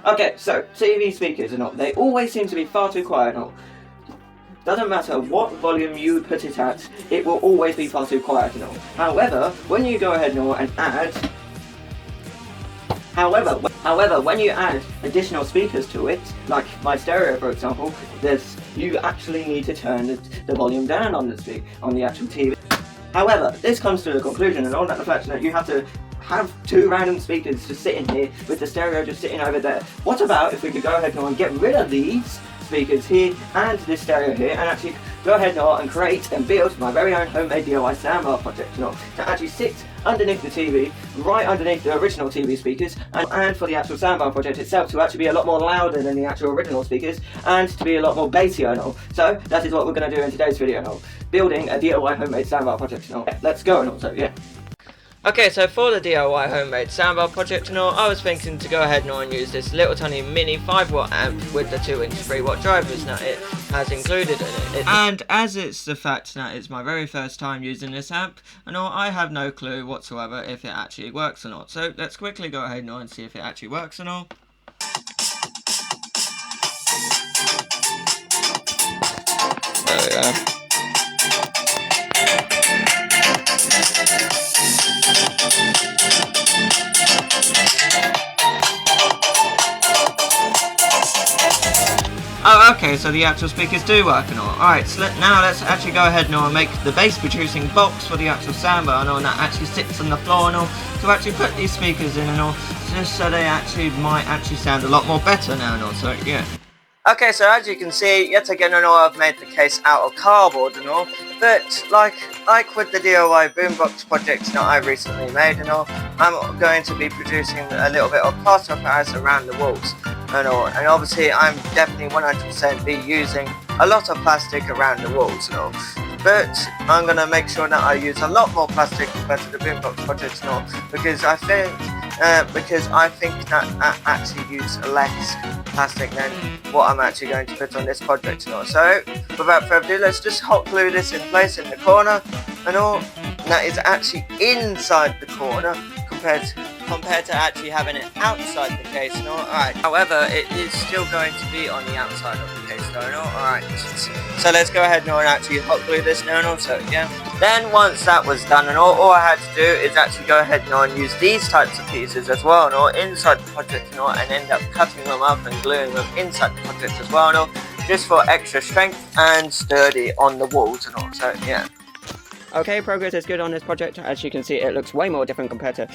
Okay, so TV speakers and all, they always seem to be far too quiet and all. Doesn't matter what volume you put it at, it will always be far too quiet and all. However, when you go ahead and add... However, when you add additional speakers to it, like my stereo for example, you actually need to turn the volume down on the actual TV. However, this comes to the conclusion and all that the fact that you have to have two random speakers just sitting here with the stereo just sitting over there. What about if we could go ahead and get rid of these speakers here and this stereo here and actually go ahead and create and build my very own homemade DIY soundbar project to actually sit underneath the TV, right underneath the original TV speakers, and for the actual soundbar project itself to actually be a lot more louder than the actual original speakers and to be a lot more bassy and all. So that is what we're going to do in today's video and all, building a DIY homemade soundbar project and all. Let's go and all, so yeah. Okay, so for the DIY homemade soundbar project and all, I was thinking to go ahead and use this little tiny mini 5-watt amp with the 2-inch 3-watt drivers that it has included in it. And as it's the fact that it's my very first time using this amp and all, I have no clue whatsoever if it actually works or not. So let's quickly go ahead and see if it actually works and all. There we go. Oh, okay, so the actual speakers do work and all. Alright, so now let's actually go ahead and make the bass producing box for the actual soundbar and all, and that actually sits on the floor and all, to actually put these speakers in and all, just so they actually might actually sound a lot more better now and all, so yeah. Okay, so as you can see, yet again and all, I've made the case out of cardboard and all, but like with the DIY boombox projects that I recently made and all, I'm going to be producing a little bit of plaster of Paris around the walls and all, and obviously I'm definitely 100% be using a lot of plastic around the walls and all, but I'm going to make sure that I use a lot more plastic compared to the boombox projects and all, because I think that I actually use less plastic than what I'm actually going to put on this project and all. So without further ado, let's just hot glue this in place in the corner and all. That is actually inside the corner compared to actually having it outside the case and all. Alright, however, it is still going to be on the outside of the case though and all. Alright, so let's go ahead and actually hot glue this now and all, so yeah. Then once that was done and all I had to do is actually go ahead and use these types of pieces as well and all inside the project and all, and end up cutting them up and gluing them inside the project as well and all, just for extra strength and sturdy on the walls and all, so yeah. Okay, progress is good on this project. As you can see, it looks way more different compared to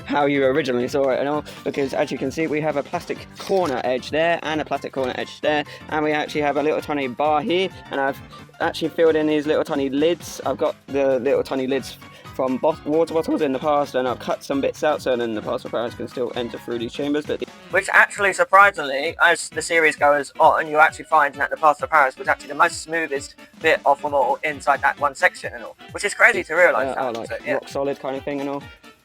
how you originally saw it and all, because as you can see, we have a plastic corner edge there and a plastic corner edge there, and we actually have a little tiny bar here, and I've actually filled in these little tiny lids. I've got the little tiny lids from water bottles in the past, and I've cut some bits out so then the plaster of Paris can still enter through these chambers. Which actually, surprisingly, as the series goes on, you actually find that the plaster of Paris was actually the most smoothest bit of them all inside that one section and all, which is crazy to realise. Like so, yeah. Rock solid kind of thing and all.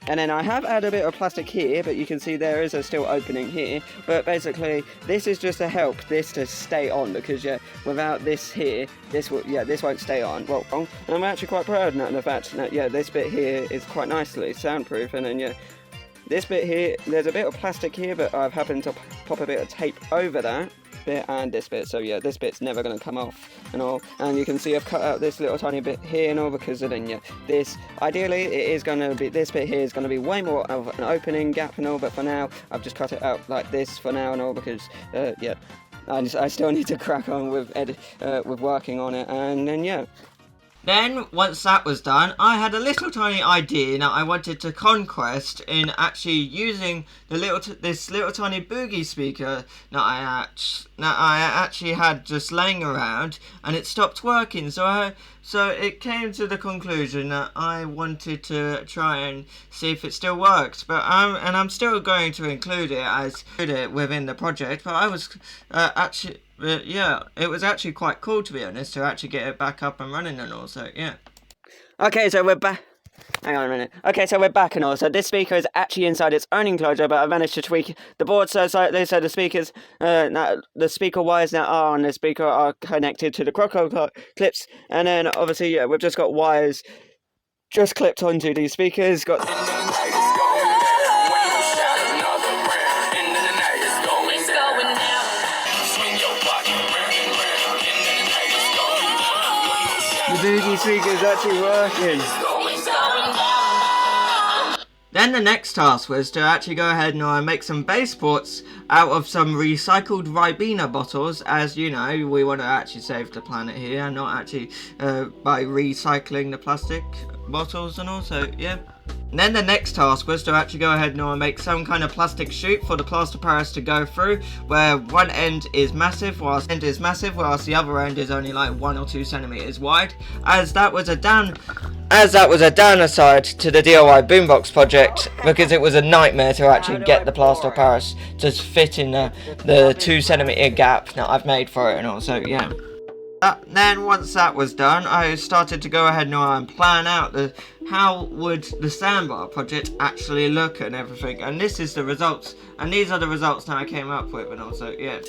And then I have added a bit of plastic here, but you can see there is a still opening here. But basically, this is just to help this to stay on, because yeah, without this here, this won't stay on. Well, and I'm actually quite proud of the fact that yeah, this bit here is quite nicely soundproof, and then yeah, this bit here, there's a bit of plastic here, but I've happened to pop a bit of tape over that bit and this bit, so yeah, this bit's never going to come off and all. And you can see I've cut out this little tiny bit here and all, because then yeah, this ideally it is going to be, this bit here is going to be way more of an opening gap and all, but for now I've just cut it out like this for now and all, because yeah, I still need to crack on with working on it, and then yeah. Then, once that was done, I had a little tiny idea that I wanted to conquest in actually using this little tiny boogie speaker that I actually had just laying around, and it stopped working. So it came to the conclusion that I wanted to try and see if it still works. But I'm still going to include it within the project. But I was actually. But yeah, it was actually quite cool, to be honest, to actually get it back up and running and all, so yeah. Okay, so we're back. Hang on a minute. Okay, so we're back and all. So this speaker is actually inside its own enclosure, but I managed to tweak the board so the speakers, the speaker wires that are on the speaker are connected to the crocodile clips, and then obviously, yeah, we've just got wires just clipped onto these speakers. boogie speaker's actually working. Then the next task was to actually go ahead and make some base ports out of some recycled Ribena bottles, as you know, we want to actually save the planet here, not actually by recycling the plastic bottles and also, yeah. And then the next task was to actually go ahead and make some kind of plastic chute for the plaster Paris to go through, where one end is massive, whilst the other end is only like 1 or 2 centimeters wide, as that was a downside to the DIY boombox project, because it was a nightmare to actually get the plaster Paris to fit in the 2 centimeter gap that I've made for it, and also, yeah. Then once that was done, I started to go ahead and plan out how would the sandbar project actually look and everything, and this is the results, and these are the results that I came up with, and also, yeah.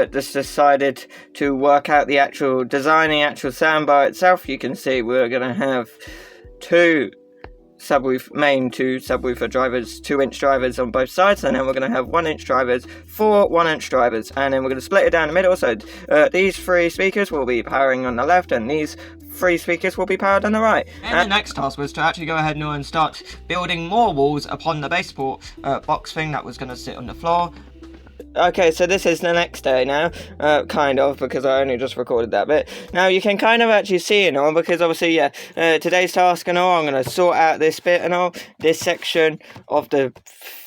Just decided to work out designing the actual sandbar itself. You can see we're gonna have two subwoofer drivers, 2-inch drivers on both sides, and then we're going to have 1-inch drivers, 4 1-inch drivers, and then we're going to split it down the middle. So these 3 speakers will be powering on the left, and these 3 speakers will be powered on the right. And the next task was to actually go ahead and start building more walls upon the baseboard box thing that was going to sit on the floor. Okay, so this is the next day now, kind of, because I only just recorded that bit. Now, you can kind of actually see it all, because obviously, yeah, today's task and all, I'm going to sort out this bit and all, this section of the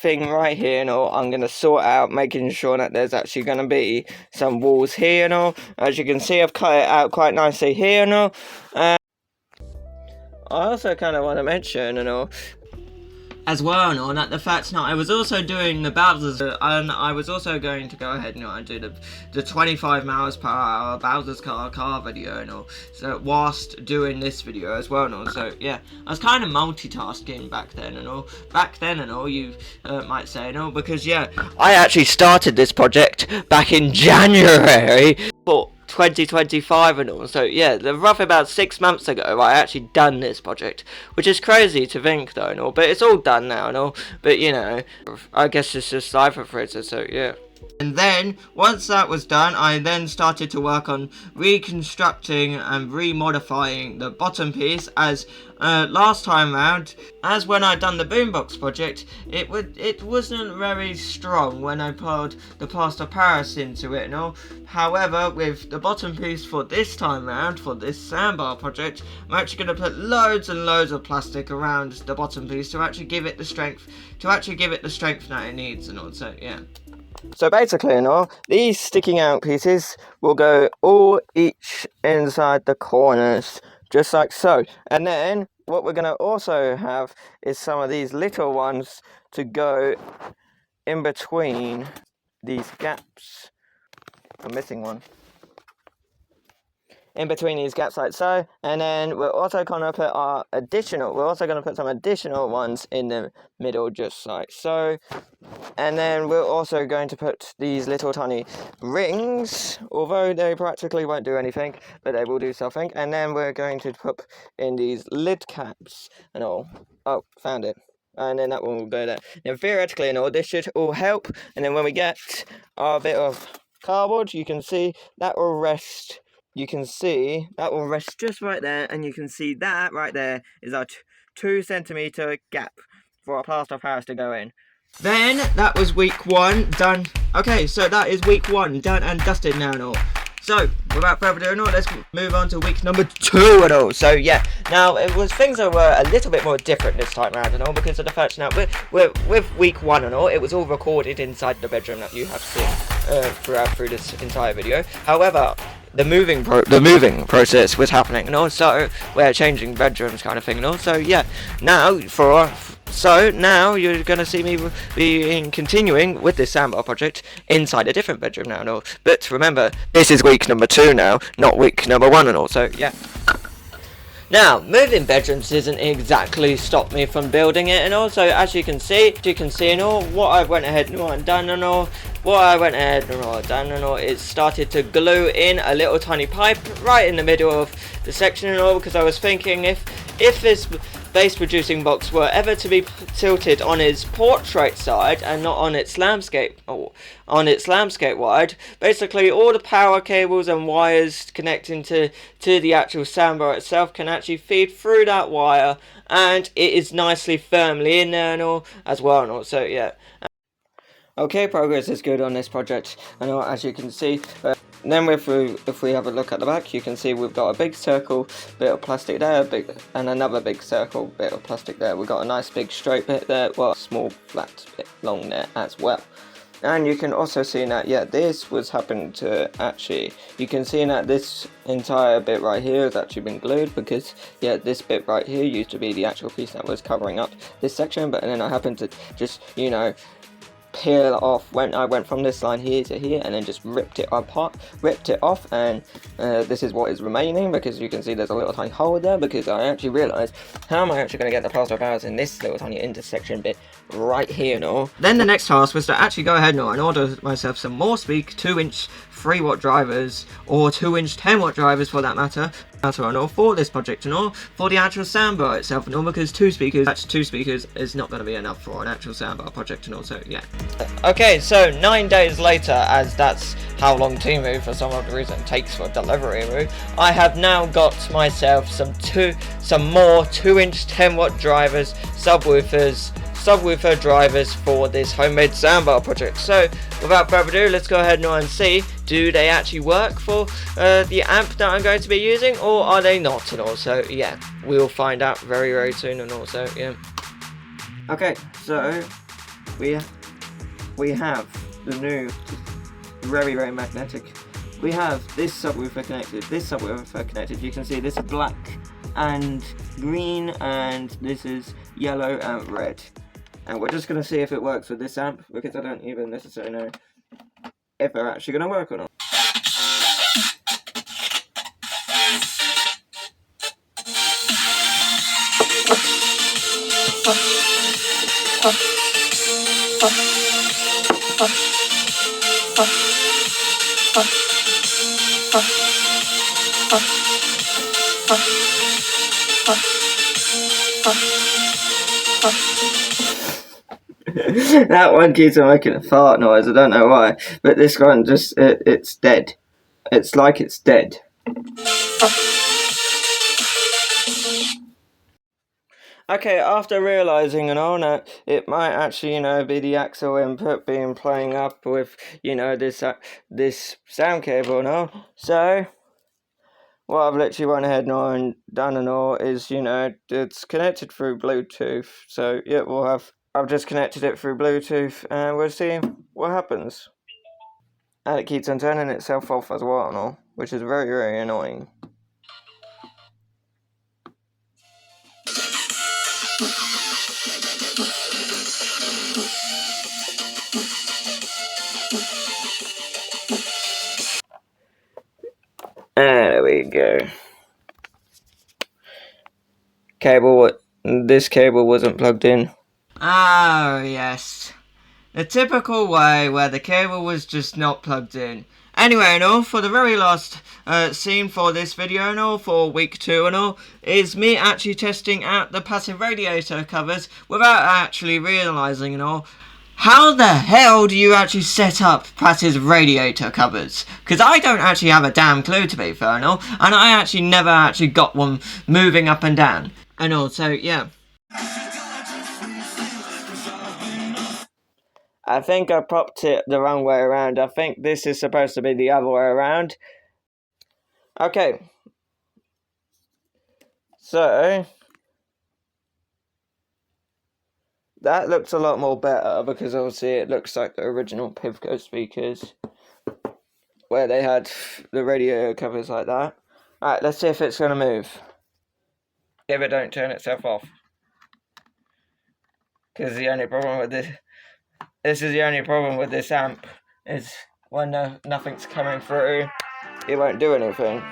thing right here and all, I'm going to sort out, making sure that there's actually going to be some walls here and all. As you can see, I've cut it out quite nicely here and all. I also kind of want to mention and all, as well, and that the fact that I was also doing the Bowser's, and I was also going to go ahead and do the 25 miles per hour Bowser's car video and all, so whilst doing this video as well and all. So yeah, I was kind of multitasking back then and all, you might say and all, because yeah, I actually started this project back in January for 2025 and all, so yeah, roughly about 6 months ago I actually done this project, which is crazy to think though and all, but it's all done now and all, but you know, I guess it's just Cypher Frizzer, so yeah. And then, once that was done, I then started to work on reconstructing and remodifying the bottom piece, as last time round, as when I done the boombox project, it wasn't very strong when I poured the plaster Paris into it and all. However, with the bottom piece for this time round, for this sandbar project, I'm actually going to put loads and loads of plastic around the bottom piece to actually give it the strength, that it needs and all, so yeah. So basically, you know, these sticking out pieces will go all each inside the corners, just like so. And then what we're going to also have is some of these little ones to go in between these gaps. I'm missing one. In between these gaps like so, and then we're also going to put some additional ones in the middle just like so, and then we're also going to put these little tiny rings, although they practically won't do anything, but they will do something, and then we're going to put in these lid caps and all. Oh, found it. And then that one will go there. Now theoretically and all, this should all help, and then when we get our bit of cardboard, you can see that will rest. You can see that will rest just right there, and you can see that right there is our 2 centimeter gap for our plaster Paris to go in. Then that was week 1 done. Okay, so that is week 1 done and dusted now and all. So without further ado and all, let's move on to week number 2 and all. So yeah, now things that were a little bit more different this time around and all, because of the fact now with week 1 and all, it was all recorded inside the bedroom that you have seen through this entire video. However, the moving process was happening, and also we're changing bedrooms kind of thing, and also yeah. Now you're gonna see me continuing with this sandbar project inside a different bedroom now and all. But remember, this is week number 2 now, not week number 1 and all. So yeah. Now, moving bedrooms doesn't exactly stop me from building it, and also, as you can see and all, what I went ahead and done and all, is started to glue in a little tiny pipe right in the middle of the section and all, because I was thinking if this bass producing box were ever to be tilted on its portrait side and not on its landscape wide, basically all the power cables and wires connecting to the actual soundbar itself can actually feed through that wire, and it is nicely firmly in there and all as well and all. So yeah. Okay, progress is good on this project, and as you can see, then if we have a look at the back, you can see we've got a big circle bit of plastic there, and another big circle bit of plastic there. We've got a nice big straight bit there, well, a small flat bit long there as well. And you can also see that, yeah, this was happened to actually, you can see that this entire bit right here has actually been glued, because, yeah, this bit right here used to be the actual piece that was covering up this section, but then I happened to just, you know, peel off when I went from this line here to here, and then just ripped it off, and this is what is remaining, because you can see there's a little tiny hole there, because I actually realised, how am I actually going to get the plaster of Paris in this little tiny intersection bit right here, no? Then the next task was to actually go ahead now and order myself some more 2-inch 3-watt drivers, or 2-inch 10-watt drivers for that matter, and all for this project and all, for the actual soundbar itself and all, because two speakers is not going to be enough for an actual soundbar project and all, so yeah. Okay, so 9 days later, as that's how long Temu for some odd reason takes for delivery, I have now got myself some more 2-inch 10-watt drivers, subwoofer drivers for this homemade soundbar project. So without further ado, let's go ahead now and see, do they actually work for the amp that I'm going to be using, or are they not? And also, yeah, we'll find out very, very soon. And also, yeah. Okay, so we have the new, very, very magnetic. We have this subwoofer connected, You can see this is black and green, and this is yellow and red. And we're just going to see if it works with this amp, because I don't even necessarily know if they're actually going to work or not. That one keeps making a fart noise, I don't know why, but this one just, it's dead. It's like it's dead. Okay, after realising and all that, it might actually, you know, be the axle input being playing up with, you know, this sound cable and all. So what I've literally went ahead now and done and all is, you know, it's connected through Bluetooth. So yeah, I've just connected it through Bluetooth, and we'll see what happens. And it keeps on turning itself off as well and all, which is very, very annoying. There we go. This cable wasn't plugged in. Oh yes, the typical way where the cable was just not plugged in. Anyway and all, for the very last scene for this video and all, for week 2 and all, is me actually testing out the passive radiator covers without actually realising and all. How the hell do you actually set up passive radiator covers? Because I don't actually have a damn clue, to be fair and all, and I actually never actually got one moving up and down. And all, so yeah. I think I propped it the wrong way around. I think this is supposed to be the other way around. Okay. So that looks a lot more better, because obviously it looks like the original Pivco speakers, where they had the radio covers like that. Alright, let's see if it's going to move. If it don't turn itself off. Because the only problem with this is the only problem with this amp, is when nothing's coming through, it won't do anything.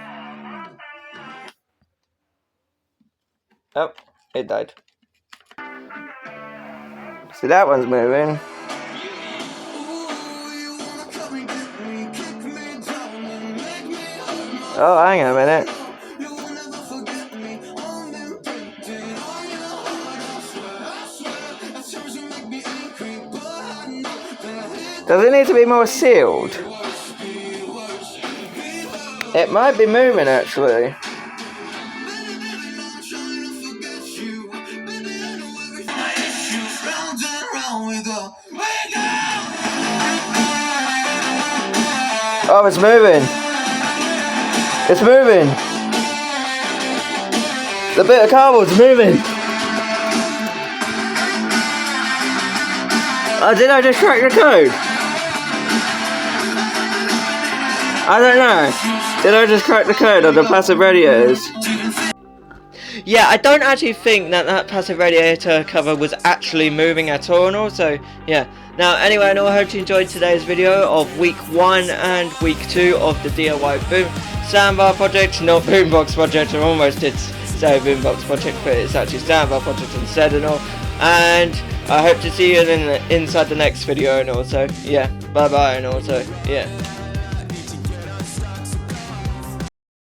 Oh, it died. See, that one's moving. Oh, hang on a minute. Does it need to be more sealed? It might be moving actually. Oh, it's moving. It's moving. The bit of cardboard's moving. Oh, did I just crack the code? I don't know. Did I just crack the code on the passive radiators? Yeah, I don't actually think that passive radiator cover was actually moving at all, and also, yeah. Now, anyway, I hope you enjoyed today's video of week 1 and week 2 of the DIY boom soundbar project, not boombox project. I almost did say boombox project, but it's actually soundbar project instead and all. And I hope to see you inside the next video, and also, yeah, bye bye, and also, yeah.